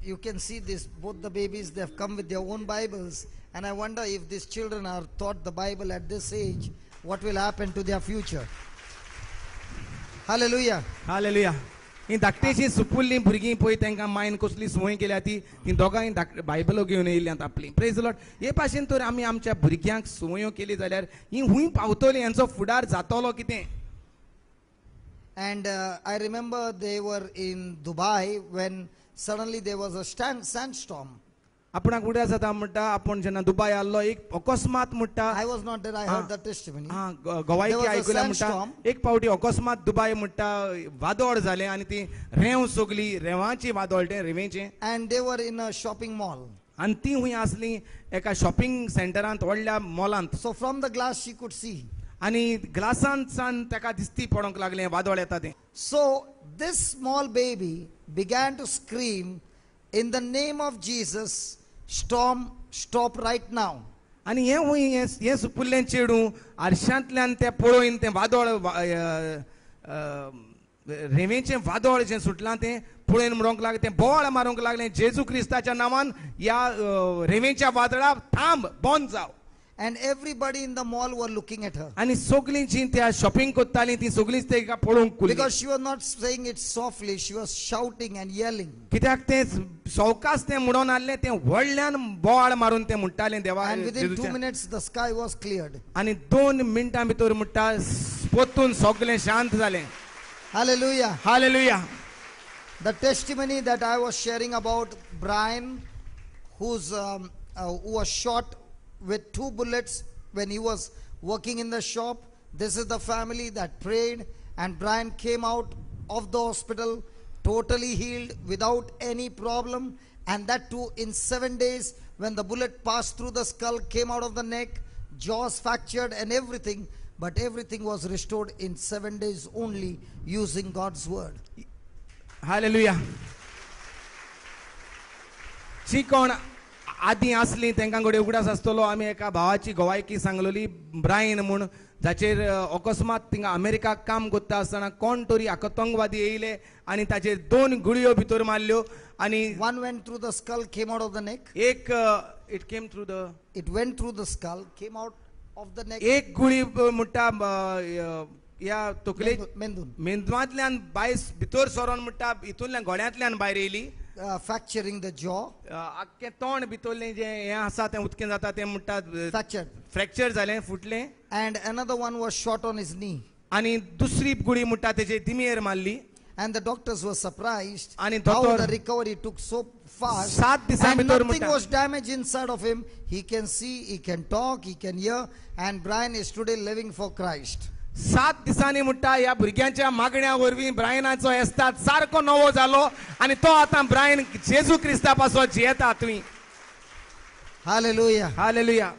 you can see this, both the babies, they have come with their own Bibles, and I wonder if these children are taught the Bible at this age, what will happen to their future. Hallelujah. Hallelujah. ही धाकटेशी सुपुल्ली भुरगीं पळय तांकां मायन कसली संवय केल्या ती दोगांय बायबलो घेवन येयल्यांत आपली. Praise the Lord. हे भाशेन तर आमी आमच्या भुरग्यांक संवयो केली जाल्यार ही हुंय पावतली, हांचो फुडार जातलो कितें. And I remember they were in Dubai when suddenly there was a sandstorm. आपणाक उड्या जाता म्हणटा आपण जेन्ना दुबय आल्लो एक अकस्मात म्हणटा. I was not there, I heard the testimony. गवायकी आयकल्या म्हणटा एक पावटी अकस्मात दुबय म्हणटा वादळ जालें आनी ती रेंव सगली रेंवाची वादळ तें रेंवेचें. And they were in a shopping mall. आनी ती हुंय आसली एका शॉपिंग सेंटरांत व्हडल्या मॉलांत. So from the glass she could see. आनी ग्लासान ताका दिसती पडोंक लागलें वादळ येता तें. So this small baby began to scream, in the name of Jesus, storm, stop right now. आनी हें हुंय हें सुपुल्लें चेडूं आरशांतल्यान तें पळोवन तें वादळ रेंवेचें वादळ जें सुटलां तें पळोवन म्हणूंक लागलें, तें बोवाळ मारूंक लागलें, जेजू क्रिस्ताच्या नांवान ह्या रेंवेच्या वादळाक थांब, बंद जाव. And everybody in the mall were looking at her. आनी सगलीं जीं त्या शॉपिंग कोत्तालीं ती सगळींच तेका पळोवंक कुल्ली. Because she was not saying it softly, she was shouting and yelling. कित्याक तें सवकास तें म्हणून आसलें, तें व्हडल्यान बोवाळ मारून तें म्हणटालें देवा. And within 2 minutes the sky was cleared. आनी 2 मिनटां भितर म्हणटा पोत्तून सगळें शांत जालें. Hallelujah. Hallelujah. The testimony that I was sharing about Brian, who was shot with 2 bullets when he was working in the shop. This is the family that prayed, and Brian came out of the hospital totally healed without any problem, and that too in 7 days. When the bullet passed through the skull, came out of the neck, jaws fractured and everything, but everything was restored in 7 days only using God's word. Hallelujah. जी कोण आदीं आसली तांकां कडेन उगडास आसतलो. आमी एका भावाची गोवायकी सांगलोली, ब्रायन म्हूण, जाचेर अकस्मात थिंगा अमेरिकाक काम करता आसतना कोण तरी आतंकवादी येयले आनी ताचेर 2 गुळयो भितर मारल्यो आनी one went through the skull, came out of the neck. एक it went through the skull, came out of the neck. एक गुळी म्हणटा ह्या तकले मेंदवांतल्यान भायर भितर सरोन म्हणटा हितूंतल्यान गोड्यांतल्यान भायर येयली. Fracturing the jaw. आख्खें तोंड भितरलें जें हें आसा तें उदकें जाता तें म्हणटा फ्रॅक्चर जालें, फुटलें. And another one was shot on his knee. आनी दुसरी गुळी म्हणटा तेजे दिमेर मारली. And the doctors were surprised how the recovery took so fast. 7 दिसां and भितर nothing was damaged inside of him. He can see, he can talk, he can hear, and Brian is today living for Christ. 7 दिसांनी म्हणटा ह्या भुरग्यांच्या मागण्या वरवीं ब्रायनाचो येस्ताद सारको नवो जालो आनी तो आतां ब्रायन जेजू क्रिस्ता पासो जियेता. तुमी Hallelujah. हालेलुया.